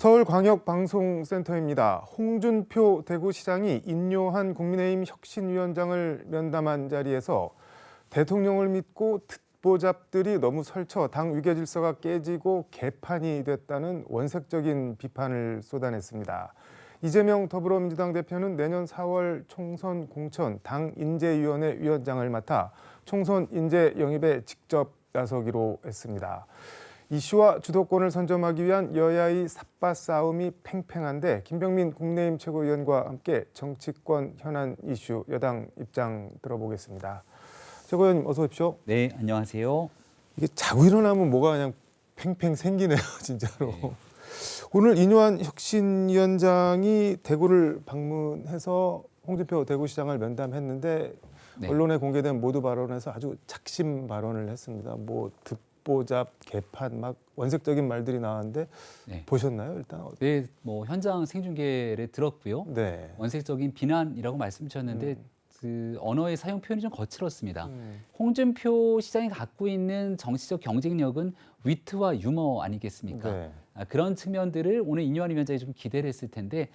서울광역방송센터입니다. 홍준표 대구시장이 인요한 국민의힘 혁신위원장을 면담한 자리에서 대통령을 믿고 듣보잡들이 너무 설쳐 당 위계질서가 깨지고 개판이 됐다는 원색적인 비판을 쏟아냈습니다. 이재명 더불어민주당 대표는 내년 4월 총선 공천 당 인재위원회 위원장을 맡아 총선 인재 영입에 직접 나서기로 했습니다. 이슈와 주도권을 선점하기 위한 여야의 삿바 싸움이 팽팽한데 김병민 국민의힘 최고위원과 함께 정치권 현안 이슈 여당 입장 들어보겠습니다. 최고위원님 어서 오십시오. 네, 안녕하세요. 이게 자고 일어나면 뭐가 그냥 팽팽 생기네요, 진짜로. 네. 오늘 인요한 혁신위원장이 대구를 방문해서 홍준표 대구시장을 면담했는데 네. 언론에 공개된 모두 발언에서 아주 작심 발언을 했습니다. 뭐 듣보잡, 개판 막 원색적인 말들이 나왔는데 네. 보셨나요? 일단 네, 뭐 현장 생중계를 들었고요. 네. 원색적인 비난이라고 말씀주셨는데 그 언어의 사용 표현이 좀 거칠었습니다. 음. 홍준표 시장이 갖고 있는 정치적 경쟁력은 위트와 유머 아니겠습니까? 네. 그런 측면들을 오늘 인요한 위원장이 좀 기대를 했을 텐데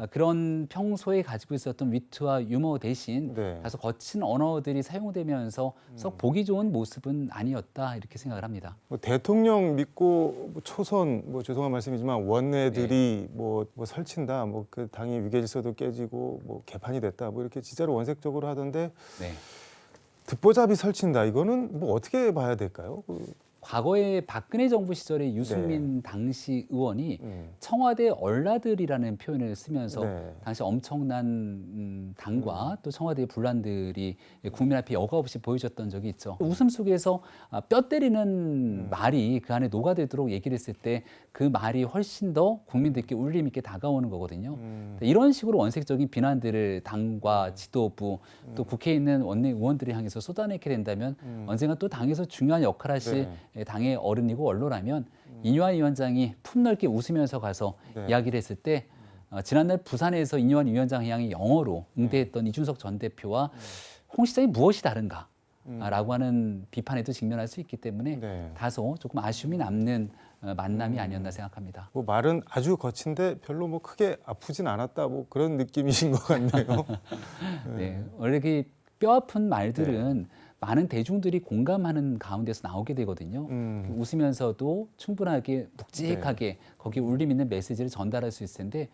그런 평소에 가지고 있었던 위트와 유머 대신 네. 다소 거친 언어들이 사용되면서 썩 보기 좋은 모습은 아니었다 이렇게 생각을 합니다. 뭐 대통령 믿고 뭐 초선 뭐 죄송한 말씀이지만 원내들이 뭐 설친다, 뭐 그 당의 위계질서도 깨지고 뭐 개판이 됐다, 뭐 이렇게 진짜로 원색적으로 하던데 네. 듣보잡이 설친다. 이거는 뭐 어떻게 봐야 될까요? 과거에 박근혜 정부 시절에 유승민 당시 의원이 음. 청와대 얼라들이라는 표현을 쓰면서 네. 당시 엄청난 당과 또 청와대의 분란들이 국민 앞에 여과 없이 보여줬던 적이 있죠. 웃음 속에서 뼈 때리는 말이 그 안에 녹아들도록 얘기를 했을 때 그 말이 훨씬 더 국민들께 울림 있게 다가오는 거거든요. 이런 식으로 원색적인 비난들을 당과 지도부 또 국회에 있는 원내 의원들이 향해서 쏟아내게 된다면 언젠가 또 당에서 중요한 역할을 하실 당의 어른이고 원로라면 인요한 위원장이 품넓게 웃으면서 가서 네. 이야기를 했을 때 지난날 부산에서 인요한 위원장 향이 영어로 응대했던 이준석 전 대표와 홍 시장이 무엇이 다른가? 라고 하는 비판에도 직면할 수 있기 때문에 네. 다소 조금 아쉬움이 남는 만남이 아니었나 생각합니다. 뭐 말은 아주 거친데 별로 뭐 크게 아프진 않았다, 뭐 그런 느낌이신 것 같네요. 네, 원래 그 뼈 아픈 말들은 많은 대중들이 공감하는 가운데서 나오게 되거든요. 웃으면서도 충분하게 묵직하게 거기에 울림 있는 메시지를 전달할 수 있을 텐데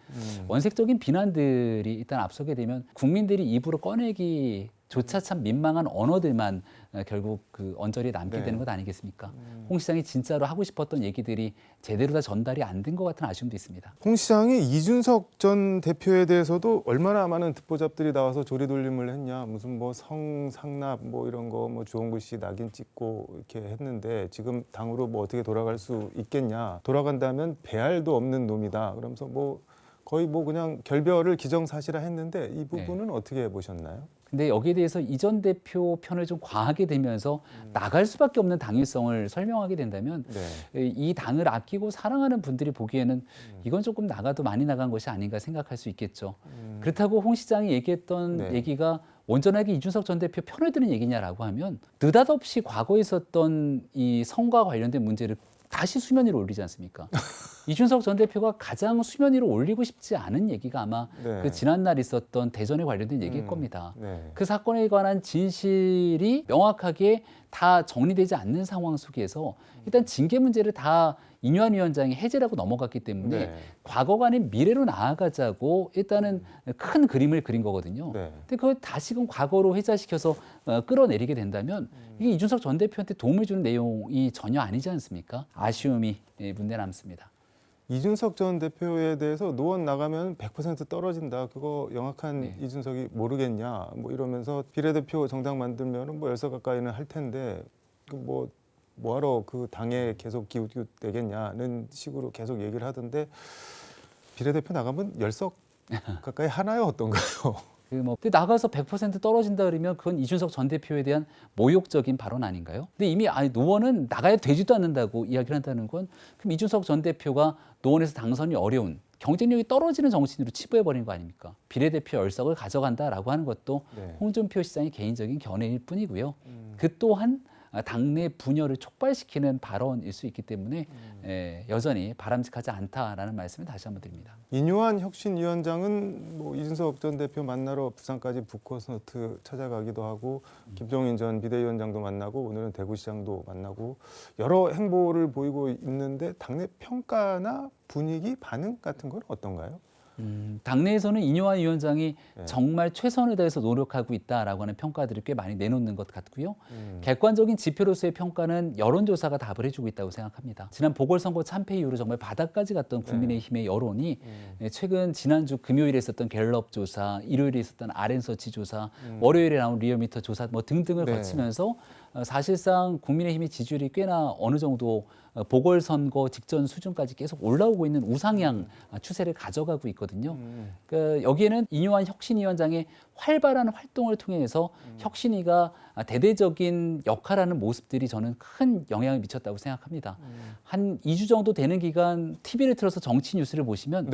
원색적인 비난들이 일단 앞서게 되면 국민들이 입으로 꺼내기조차 참 민망한 언어들만 결국 그 언저리에 남게 되는 것 아니겠습니까? 홍 시장이 진짜로 하고 싶었던 얘기들이 제대로 다 전달이 안 된 것 같은 아쉬움도 있습니다. 홍 시장이 이준석 전 대표에 대해서도 얼마나 많은 듣보잡들이 나와서 조리돌림을 했냐, 무슨 뭐 성상납 뭐 이런 거 뭐 주홍글 씨 낙인 찍고 이렇게 했는데 지금 당으로 뭐 어떻게 돌아갈 수 있겠냐, 돌아간다면 배알도 없는 놈이다, 그러면서 뭐 거의 뭐 그냥 결별을 기정사실화 했는데 이 부분은 어떻게 보셨나요? 근데 여기에 대해서 이 전 대표 편을 좀 과하게 되면서 나갈 수밖에 없는 당위성을 설명하게 된다면 이 당을 아끼고 사랑하는 분들이 보기에는 이건 조금 나가도 많이 나간 것이 아닌가 생각할 수 있겠죠. 그렇다고 홍 시장이 얘기했던 얘기가 온전하게 이준석 전 대표 편을 드는 얘기냐라고 하면 느닷없이 과거에 있었던 이 성과 관련된 문제를 다시 수면 위로 올리지 않습니까? 이준석 전 대표가 가장 수면 위로 올리고 싶지 않은 얘기가 아마 그 지난날 있었던 대전에 관련된 얘기일 겁니다. 그 사건에 관한 진실이 명확하게 다 정리되지 않는 상황 속에서 일단 징계 문제를 다 인요한 위원장이 해제라고 넘어갔기 때문에 과거가 아닌 미래로 나아가자고 일단은 큰 그림을 그린 거거든요. 근데 그걸 다시금 과거로 회자시켜서 끌어내리게 된다면 이게 이준석 전 대표한테 도움을 주는 내용이 전혀 아니지 않습니까? 아쉬움이 문제 남습니다. 이준석 전 대표에 대해서 노원 나가면 100% 떨어진다, 그거 영악한 이준석이 모르겠냐, 뭐 이러면서 비례대표 정당 만들면 뭐 10석 가까이는 할 텐데 뭐하러 그 당에 계속 기웃기웃대겠냐는 식으로 계속 얘기를 하던데 비례대표 나가면 10석 가까이 하나요? 어떤가요? 근데 나가서 100% 떨어진다 그러면 그건 이준석 전 대표에 대한 모욕적인 발언 아닌가요? 근데 이미 노원은 나가야 되지도 않는다고 이야기를 한다는 건 그럼 이준석 전 대표가 노원에서 당선이 어려운 경쟁력이 떨어지는 정치인으로 치부해버린 거 아닙니까? 비례대표 10석을 가져간다라고 하는 것도 홍준표 시장의 개인적인 견해일 뿐이고요. 그 또한 당내 분열을 촉발시키는 발언일 수 있기 때문에 여전히 바람직하지 않다라는 말씀을 다시 한번 드립니다. 인요한 혁신위원장은 뭐 이준석 전 대표 만나러 부산까지 북커스노트 찾아가기도 하고 김종인 전 비대위원장도 만나고 오늘은 대구시장도 만나고 여러 행보를 보이고 있는데 당내 평가나 분위기, 반응 같은 건 어떤가요? 당내에서는 인요한 위원장이 정말 최선을 다해서 노력하고 있다라고 하는 평가들을 꽤 많이 내놓는 것 같고요. 객관적인 지표로서의 평가는 여론조사가 답을 해주고 있다고 생각합니다. 지난 보궐선거 참패 이후로 정말 바닥까지 갔던 국민의힘의 여론이 최근 지난주 금요일에 있었던 갤럽 조사, 일요일에 있었던 RN서치 조사, 월요일에 나온 리얼미터 조사 뭐 등등을 거치면서 사실상 국민의힘의 지지율이 꽤나 어느 정도 보궐선거 직전 수준까지 계속 올라오고 있는 우상향 추세를 가져가고 있거든요. 그러니까 여기에는 인요한 혁신위원장의 활발한 활동을 통해서 혁신위가 대대적인 역할하는 모습들이 저는 큰 영향을 미쳤다고 생각합니다. 한 2주 정도 되는 기간 TV를 틀어서 정치 뉴스를 보시면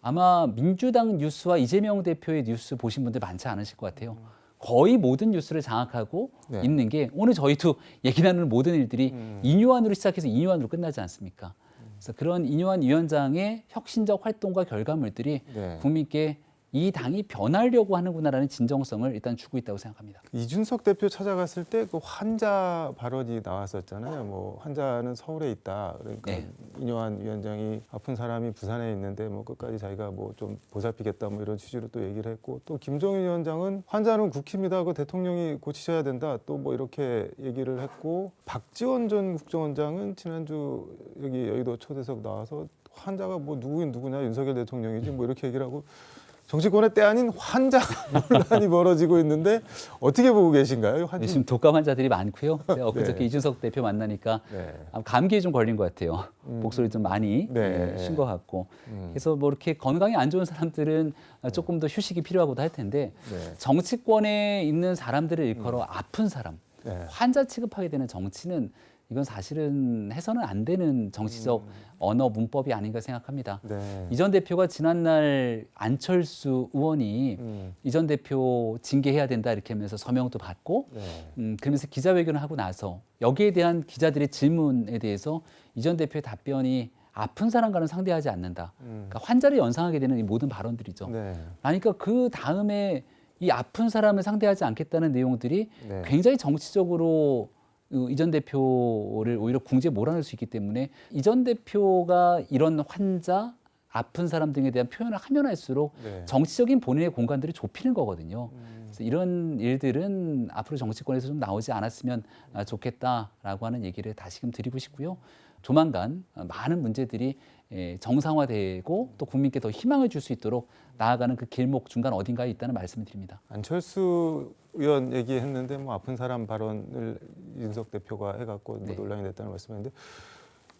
아마 민주당 뉴스와 이재명 대표의 뉴스 보신 분들 많지 않으실 것 같아요. 거의 모든 뉴스를 장악하고 있는 게 오늘 저희도 얘기 나누는 모든 일들이 인요한으로 시작해서 인요한으로 끝나지 않습니까? 그래서 그런 인요한 위원장의 혁신적 활동과 결과물들이 국민께 이 당이 변하려고 하는구나라는 진정성을 일단 주고 있다고 생각합니다. 이준석 대표 찾아갔을 때 그 환자 발언이 나왔었잖아요. 뭐 환자는 서울에 있다. 그러니까 인요한 위원장이 아픈 사람이 부산에 있는데 뭐 끝까지 자기가 뭐 좀 보살피겠다 뭐 이런 취지로 또 얘기를 했고 또 김종인 위원장은 환자는 국힘이다. 그 대통령이 고치셔야 된다. 또 뭐 이렇게 얘기를 했고 박지원 전 국정원장은 지난주 여기 여의도 초대석 나와서 환자가 뭐 누구긴 누구냐 윤석열 대통령이지 뭐 이렇게 얘기를 하고 정치권의 때 아닌 환자 논란이 벌어지고 있는데 어떻게 보고 계신가요? 지금 독감 환자들이 많고요. 제가 엊그저께 이준석 대표 만나니까 감기에 좀 걸린 것 같아요. 목소리 좀 많이 쉰 것 같고. 그래서 뭐 이렇게 건강이 안 좋은 사람들은 조금 더 휴식이 필요하고도 할 텐데 정치권에 있는 사람들을 일컬어 아픈 사람, 환자 취급하게 되는 정치는 이건 사실은 해서는 안 되는 정치적 언어 문법이 아닌가 생각합니다. 이 전 대표가 지난날 안철수 의원이 이 전 대표 징계해야 된다 이렇게 하면서 서명도 받고 그러면서 기자회견을 하고 나서 여기에 대한 기자들의 질문에 대해서 이 전 대표의 답변이 아픈 사람과는 상대하지 않는다. 그러니까 환자를 연상하게 되는 이 모든 발언들이죠. 그러니까 그 다음에 이 아픈 사람을 상대하지 않겠다는 내용들이 굉장히 정치적으로 이 전 대표를 오히려 궁지에 몰아넣을 수 있기 때문에 이 전 대표가 이런 환자, 아픈 사람 등에 대한 표현을 하면 할수록 정치적인 본인의 공간들이 좁히는 거거든요. 그래서 이런 일들은 앞으로 정치권에서 좀 나오지 않았으면 좋겠다라고 하는 얘기를 다시금 드리고 싶고요. 조만간 많은 문제들이 정상화되고 또 국민께 더 희망을 줄 수 있도록 나아가는 그 길목 중간 어딘가에 있다는 말씀을 드립니다. 안철수 의원 얘기했는데 뭐 아픈 사람 발언을 이준석 대표가 해갖고 뭐 논란이 됐다는 말씀인데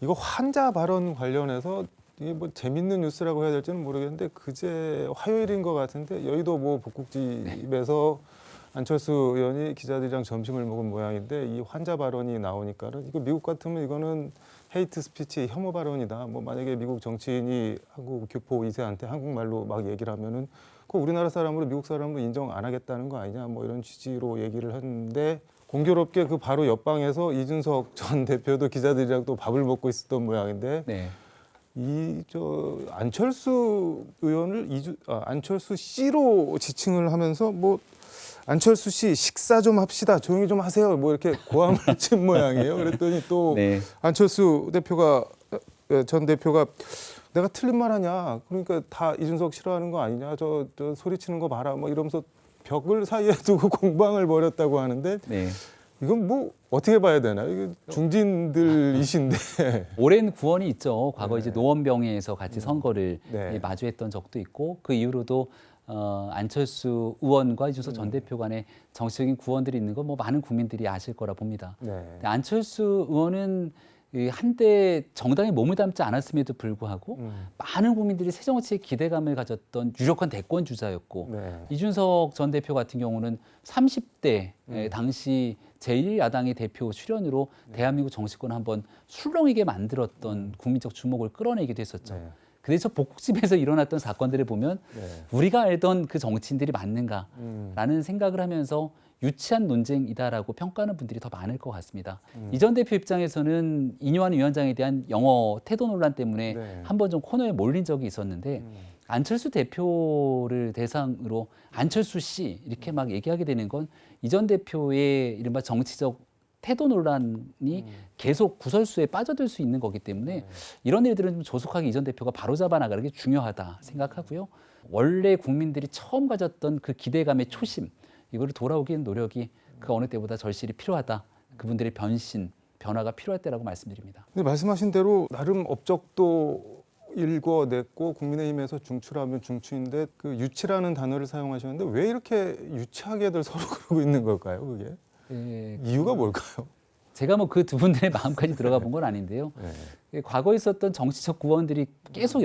이거 환자 발언 관련해서 이게 뭐 재밌는 뉴스라고 해야 될지는 모르겠는데 그제 화요일인 것 같은데 여의도 뭐 복국집에서 안철수 의원이 기자들이랑 점심을 먹은 모양인데 이 환자 발언이 나오니까는 이거 미국 같으면 이거는 헤이트 스피치 혐오 발언이다. 뭐 만약에 미국 정치인이 한국 교포 2세한테 한국말로 막 얘기를 하면은 그 우리나라 사람으로 미국 사람으로 인정 안 하겠다는 거 아니냐 뭐 이런 취지로 얘기를 했는데 공교롭게 그 바로 옆방에서 이준석 전 대표도 기자들이랑 또 밥을 먹고 있었던 모양인데 이 안철수 의원을 안철수 씨로 지칭을 하면서 뭐 안철수 씨 식사 좀 합시다. 조용히 좀 하세요. 뭐 이렇게 고함을 친 모양이에요. 그랬더니 또 안철수 대표가 전 대표가 내가 틀린 말 하냐. 그러니까 다 이준석 싫어하는 거 아니냐. 저 소리치는 거 봐라. 뭐 이러면서 벽을 사이에 두고 공방을 벌였다고 하는데 이건 뭐 어떻게 봐야 되나요? 이게 중진들이신데 오랜 구원이 있죠. 과거 이제 노원병에서 같이 선거를 마주했던 적도 있고 그 이후로도 안철수 의원과 이준석 전 대표 간의 정치적인 구원들이 있는 거 뭐 많은 국민들이 아실 거라 봅니다. 안철수 의원은 한때 정당에 몸을 담지 않았음에도 불구하고 많은 국민들이 새 정치에 기대감을 가졌던 유력한 대권 주자였고 이준석 전 대표 같은 경우는 30대 당시 제1야당의 대표 출연으로 대한민국 정치권을 한번 술렁이게 만들었던 국민적 주목을 끌어내기도 했었죠. 그래서 복국집에서 일어났던 사건들을 보면 우리가 알던 그 정치인들이 맞는가라는 생각을 하면서 유치한 논쟁이다라고 평가하는 분들이 더 많을 것 같습니다. 이 전 대표 입장에서는 이뇨한 위원장에 대한 영어 태도 논란 때문에 네. 한번 좀 코너에 몰린 적이 있었는데 안철수 대표를 대상으로 안철수 씨 이렇게 막 얘기하게 되는 건 이 전 대표의 이른바 정치적 태도 논란이 계속 구설수에 빠져들 수 있는 거기 때문에 이런 일들은 좀 조속하게 이 전 대표가 바로잡아 나가는 게 중요하다 생각하고요. 원래 국민들이 처음 가졌던 그 기대감의 초심, 이거를 돌아오기 위한 노력이 그 어느 때보다 절실히 필요하다. 그분들의 변신, 변화가 필요할 때라고 말씀드립니다. 근데 말씀하신 대로 나름 업적도 일궈냈고 국민의힘에서 중추라면 중추인데 그 유치라는 단어를 사용하셨는데 왜 이렇게 유치하게들 서로 그러고 있는 걸까요? 그게 이유가 뭘까요? 제가 뭐 그 두 분들의 마음까지 들어가 본 건 아닌데요. 과거에 있었던 정치적 구원들이 계속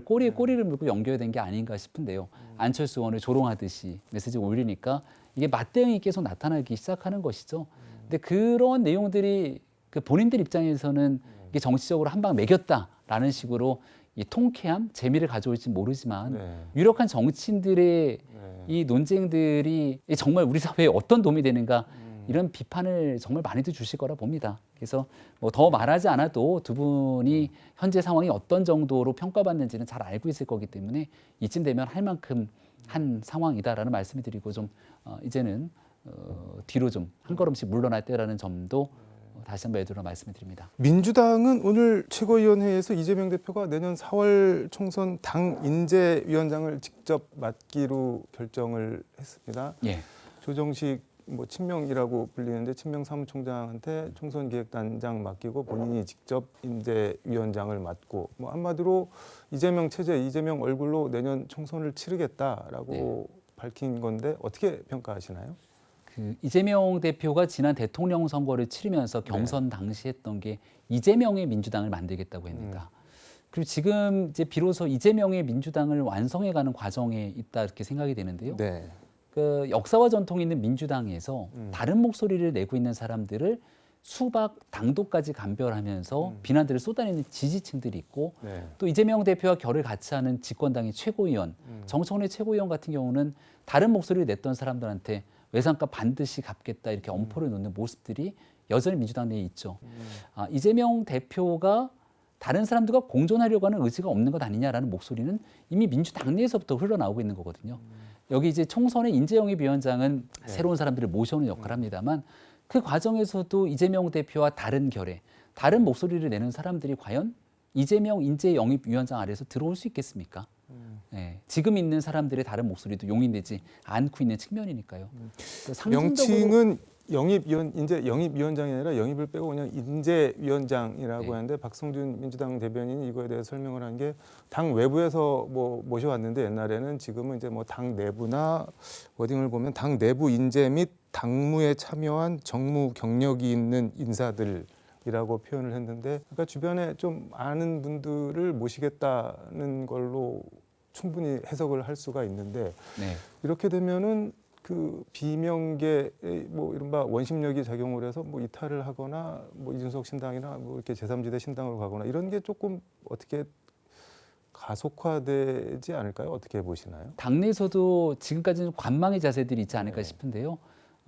꼬리에 꼬리를 물고 연결된 게 아닌가 싶은데요. 안철수 의원을 조롱하듯이 메시지를 올리니까 이게 맞대응이 계속 나타나기 시작하는 것이죠. 근데 그런 내용들이 그 본인들 입장에서는 이게 정치적으로 한 방 매겼다라는 식으로 이 통쾌함, 재미를 가져올지 모르지만 유력한 정치인들의 이 논쟁들이 정말 우리 사회에 어떤 도움이 되는가 이런 비판을 정말 많이들 주실 거라 봅니다. 그래서 뭐 더 말하지 않아도 두 분이 현재 상황이 어떤 정도로 평가받는지는 잘 알고 있을 거기 때문에 이쯤 되면 할 만큼 한 상황이다라는 말씀을 드리고 좀 이제는 뒤로 좀 한 걸음씩 물러날 때라는 점도 다시 한번 애들로 말씀을 드립니다. 민주당은 오늘 최고위원회에서 이재명 대표가 내년 4월 총선 당 인재위원장을 직접 맡기로 결정을 했습니다. 예. 조정식 뭐 친명이라고 불리는데 친명 사무총장한테 총선 기획단장 맡기고 본인이 직접 인재위원장을 맡고 뭐 한마디로 이재명 체제, 이재명 얼굴로 내년 총선을 치르겠다라고 밝힌 건데 어떻게 평가하시나요? 그 이재명 대표가 지난 대통령 선거를 치르면서 경선 당시 했던 게 이재명의 민주당을 만들겠다고 합니다. 그리고 지금 이제 비로소 이재명의 민주당을 완성해가는 과정에 있다 이렇게 생각이 되는데요. 그 역사와 전통이 있는 민주당에서 다른 목소리를 내고 있는 사람들을 수박 당도까지 감별하면서 비난들을 쏟아내는 지지층들이 있고 또 이재명 대표와 결을 같이 하는 집권당의 최고위원, 정청래 최고위원 같은 경우는 다른 목소리를 냈던 사람들한테 외상값 반드시 갚겠다 이렇게 엄포를 놓는 모습들이 여전히 민주당 내에 있죠. 이재명 대표가 다른 사람들과 공존하려고 하는 의지가 없는 것 아니냐라는 목소리는 이미 민주당 내에서부터 흘러나오고 있는 거거든요. 여기 이제 총선의 인재영입위원장은 새로운 사람들을 모셔오는 역할을 합니다만 그 과정에서도 이재명 대표와 다른 결의, 다른 목소리를 내는 사람들이 과연 이재명 인재영입위원장 아래에서 들어올 수 있겠습니까? 지금 있는 사람들의 다른 목소리도 용인되지 않고 있는 측면이니까요. 명칭은 인재 영입위원장이 아니라 영입을 빼고 그냥 인재위원장이라고 하는데 박성준 민주당 대변인이 이거에 대해 설명을 한 게 당 외부에서 뭐 모셔왔는데 옛날에는 지금은 이제 뭐 당 내부나 워딩을 보면 당 내부 인재 및 당무에 참여한 정무 경력이 있는 인사들이라고 표현을 했는데 그러니까 주변에 좀 아는 분들을 모시겠다는 걸로 충분히 해석을 할 수가 있는데 이렇게 되면은 그 비명계의 뭐 이른바 원심력이 작용을 해서 뭐 이탈을 하거나 뭐 이준석 신당이나 뭐 이렇게 제3지대 신당으로 가거나 이런 게 조금 어떻게 가속화되지 않을까요? 어떻게 보시나요? 당내에서도 지금까지는 관망의 자세들이 있지 않을까 싶은데요.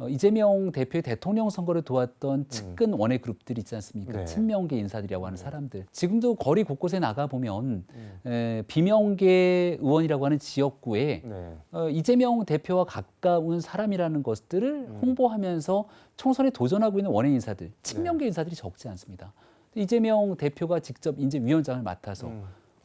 이재명 대표의 대통령 선거를 도왔던 측근 원외 그룹들이 있지 않습니까? 친명계 인사들이라고 하는 사람들. 지금도 거리 곳곳에 나가보면 비명계 의원이라고 하는 지역구에 이재명 대표와 가까운 사람이라는 것들을 홍보하면서 총선에 도전하고 있는 원외 인사들, 친명계 인사들이 적지 않습니다. 이재명 대표가 직접 인재위원장을 맡아서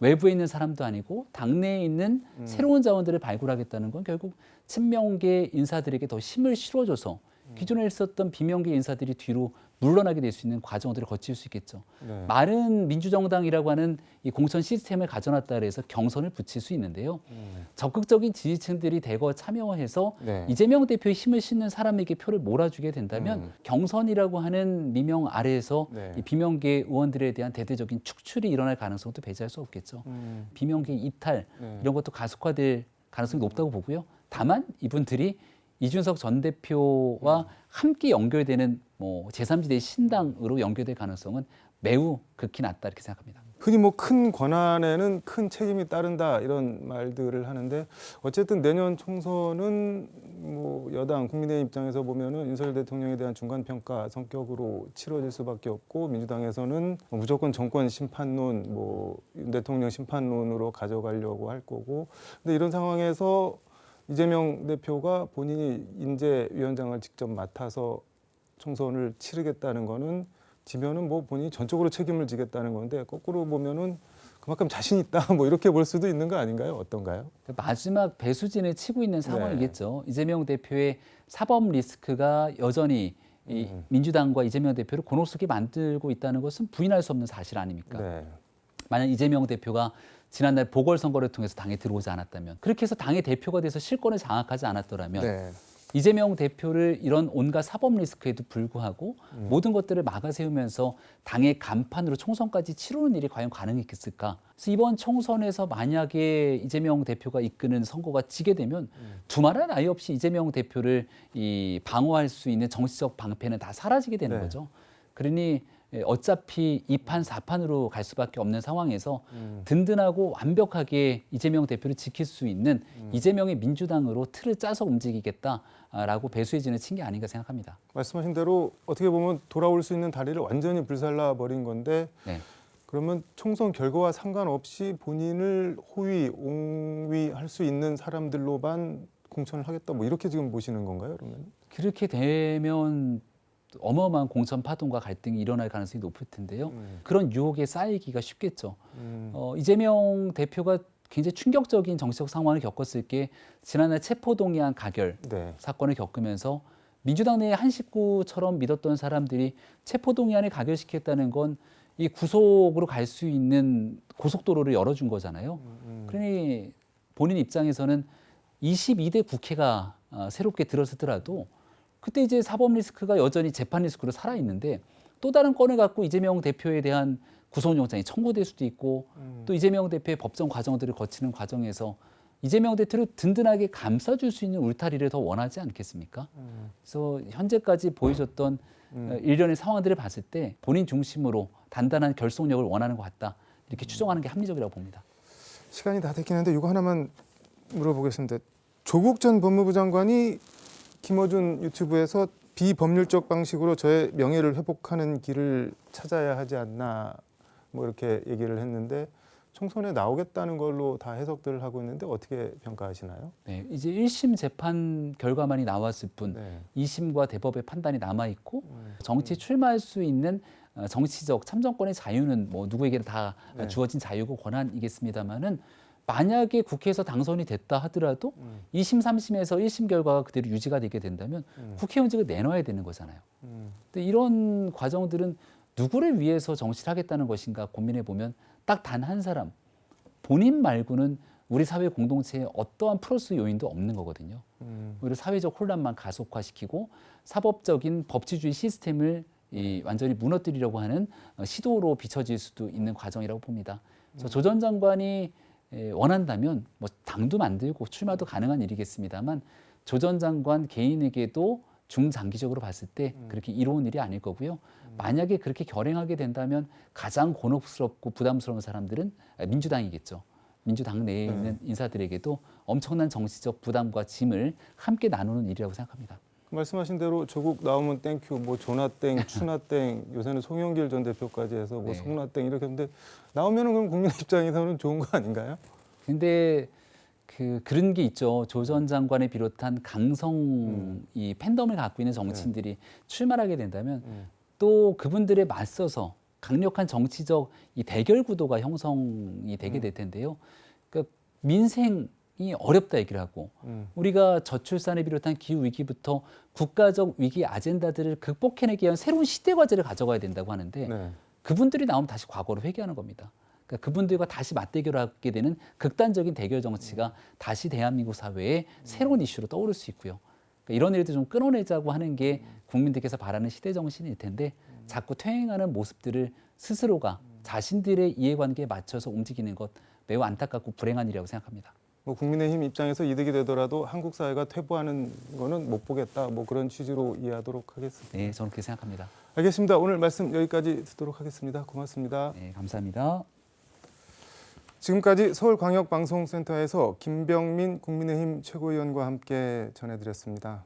외부에 있는 사람도 아니고 당내에 있는 새로운 자원들을 발굴하겠다는 건 결국 친명계 인사들에게 더 힘을 실어줘서 기존에 있었던 비명계 인사들이 뒤로 물러나게 될 수 있는 과정들을 거칠 수 있겠죠. 마른 민주정당이라고 하는 이 공천 시스템을 가져놨다 그래서 경선을 붙일 수 있는데요. 적극적인 지지층들이 대거 참여해서 이재명 대표의 힘을 싣는 사람에게 표를 몰아주게 된다면 경선이라고 하는 미명 아래에서 이 비명계 의원들에 대한 대대적인 축출이 일어날 가능성도 배제할 수 없겠죠. 비명계 이탈 이런 것도 가속화될 가능성이 높다고 보고요. 다만 이분들이 이준석 전 대표와 함께 연결되는 뭐 제3지대 신당으로 연결될 가능성은 매우 극히 낮다 이렇게 생각합니다. 흔히 뭐 큰 권한에는 큰 책임이 따른다 이런 말들을 하는데 어쨌든 내년 총선은 뭐 여당 국민의힘 입장에서 보면은 윤석열 대통령에 대한 중간 평가 성격으로 치러질 수밖에 없고 민주당에서는 무조건 정권 심판론, 뭐 윤 대통령 심판론으로 가져가려고 할 거고. 근데 이런 상황에서 이재명 대표가 본인이 인재위원장을 직접 맡아서 총선을 치르겠다는 거는 지면은 뭐 본인이 전적으로 책임을 지겠다는 건데 거꾸로 보면은 그만큼 자신 있다 뭐 이렇게 볼 수도 있는 거 아닌가요? 어떤가요? 마지막 배수진을 치고 있는 상황이겠죠. 이재명 대표의 사법 리스크가 여전히 이 민주당과 이재명 대표를 곤혹스럽게 만들고 있다는 것은 부인할 수 없는 사실 아닙니까? 네. 만약 이재명 대표가 지난날 보궐선거를 통해서 당에 들어오지 않았다면, 그렇게 해서 당의 대표가 돼서 실권을 장악하지 않았더라면 네. 이재명 대표를 이런 온갖 사법 리스크에도 불구하고 모든 것들을 막아세우면서 당의 간판으로 총선까지 치르는 일이 과연 가능했을까? 그래서 이번 총선에서 만약에 이재명 대표가 이끄는 선거가 지게 되면 두말할 나위 없이 이재명 대표를 방어할 수 있는 정치적 방패는 다 사라지게 되는 네. 거죠. 그러니 어차피 2판 4판으로 갈 수밖에 없는 상황에서 든든하고 완벽하게 이재명 대표를 지킬 수 있는 이재명의 민주당으로 틀을 짜서 움직이겠다라고 배수의 진을 친 게 아닌가 생각합니다. 말씀하신 대로 어떻게 보면 돌아올 수 있는 다리를 완전히 불살라 버린 건데 네. 그러면 총선 결과와 상관없이 본인을 호위, 옹위할 수 있는 사람들로만 공천을 하겠다 뭐 이렇게 지금 보시는 건가요? 그러면? 그렇게 되면 어마어마한 공천 파동과 갈등이 일어날 가능성이 높을 텐데요. 그런 유혹에 쌓이기가 쉽겠죠. 이재명 대표가 굉장히 충격적인 정치적 상황을 겪었을 게 지난해 체포동의안 가결 네. 사건을 겪으면서 민주당 내의 한 식구처럼 믿었던 사람들이 체포동의안을 가결시켰다는 건 이 구속으로 갈 수 있는 고속도로를 열어준 거잖아요. 그러니 본인 입장에서는 22대 국회가 새롭게 들어서더라도 그때 이제 사법 리스크가 여전히 재판 리스크로 살아 있는데 또 다른 건을 갖고 이재명 대표에 대한 구속영장이 청구될 수도 있고 또 이재명 대표의 법정 과정들을 거치는 과정에서 이재명 대표를 든든하게 감싸줄 수 있는 울타리를 더 원하지 않겠습니까? 그래서 현재까지 보여줬던 일련의 상황들을 봤을 때 본인 중심으로 단단한 결속력을 원하는 것 같다. 이렇게 추정하는 게 합리적이라고 봅니다. 시간이 다 됐긴 한데 이거 하나만 물어보겠습니다. 조국 전 법무부 장관이 김어준 유튜브에서 비법률적 방식으로 저의 명예를 회복하는 길을 찾아야 하지 않나 뭐 이렇게 얘기를 했는데 총선에 나오겠다는 걸로 다 해석들을 하고 있는데 어떻게 평가하시나요? 네, 이제 1심 재판 결과만이 나왔을 뿐 네. 2심과 대법의 판단이 남아 있고 정치에 출마할 수 있는 정치적 참정권의 자유는 뭐 누구에게나 다 네. 주어진 자유고 권한이겠습니다만은 만약에 국회에서 당선이 됐다 하더라도 2심, 3심에서 1심 결과가 그대로 유지가 되게 된다면 국회의원직을 내놔야 되는 거잖아요. 근데 이런 과정들은 누구를 위해서 정치를 하겠다는 것인가 고민해 보면 딱 단 한 사람, 본인 말고는 우리 사회 공동체에 어떠한 플러스 요인도 없는 거거든요. 오히려 사회적 혼란만 가속화시키고 사법적인 법치주의 시스템을 완전히 무너뜨리려고 하는 시도로 비춰질 수도 있는 과정이라고 봅니다. 그래서 조 전 장관이 원한다면 뭐 당도 만들고 출마도 가능한 일이겠습니다만 조 전 장관 개인에게도 중장기적으로 봤을 때 그렇게 이로운 일이 아닐 거고요. 만약에 그렇게 결행하게 된다면 가장 곤혹스럽고 부담스러운 사람들은 민주당이겠죠. 민주당 내에 있는 인사들에게도 엄청난 정치적 부담과 짐을 함께 나누는 일이라고 생각합니다. 말씀하신 대로 조국 나오면 땡큐, 뭐 조나땡, 추나땡, 요새는 송영길 전 대표까지 해서 뭐 네. 송나땡 이렇게 하는데 나오면은 그럼 국민 입장에서는 좋은 거 아닌가요? 근데 그런 게 있죠. 조 전 장관을 비롯한 강성 이 팬덤을 갖고 있는 정치인들이 출마하게 된다면 또 그분들에 맞서서 강력한 정치적 이 대결 구도가 형성이 되게 될 텐데요. 그러니까 민생이 어렵다 얘기를 하고 우리가 저출산을 비롯한 기후 위기부터 국가적 위기 아젠다들을 극복해내기 위한 새로운 시대 과제를 가져가야 된다고 하는데 네. 그분들이 나오면 다시 과거로 회귀하는 겁니다. 그러니까 그분들과 다시 맞대결하게 되는 극단적인 대결 정치가 다시 대한민국 사회에 새로운 이슈로 떠오를 수 있고요. 그러니까 이런 일들 좀 끊어내자고 하는 게 국민들께서 바라는 시대 정신일 텐데 자꾸 퇴행하는 모습들을 스스로가 자신들의 이해관계에 맞춰서 움직이는 것 매우 안타깝고 불행한 일이라고 생각합니다. 뭐 국민의힘 입장에서 이득이 되더라도 한국 사회가 퇴보하는 거는 못 보겠다. 뭐 그런 취지로 이해하도록 하겠습니다. 네, 저는 그렇게 생각합니다. 알겠습니다. 오늘 말씀 여기까지 듣도록 하겠습니다. 고맙습니다. 네, 감사합니다. 지금까지 서울광역방송센터에서 김병민 국민의힘 최고위원과 함께 전해드렸습니다.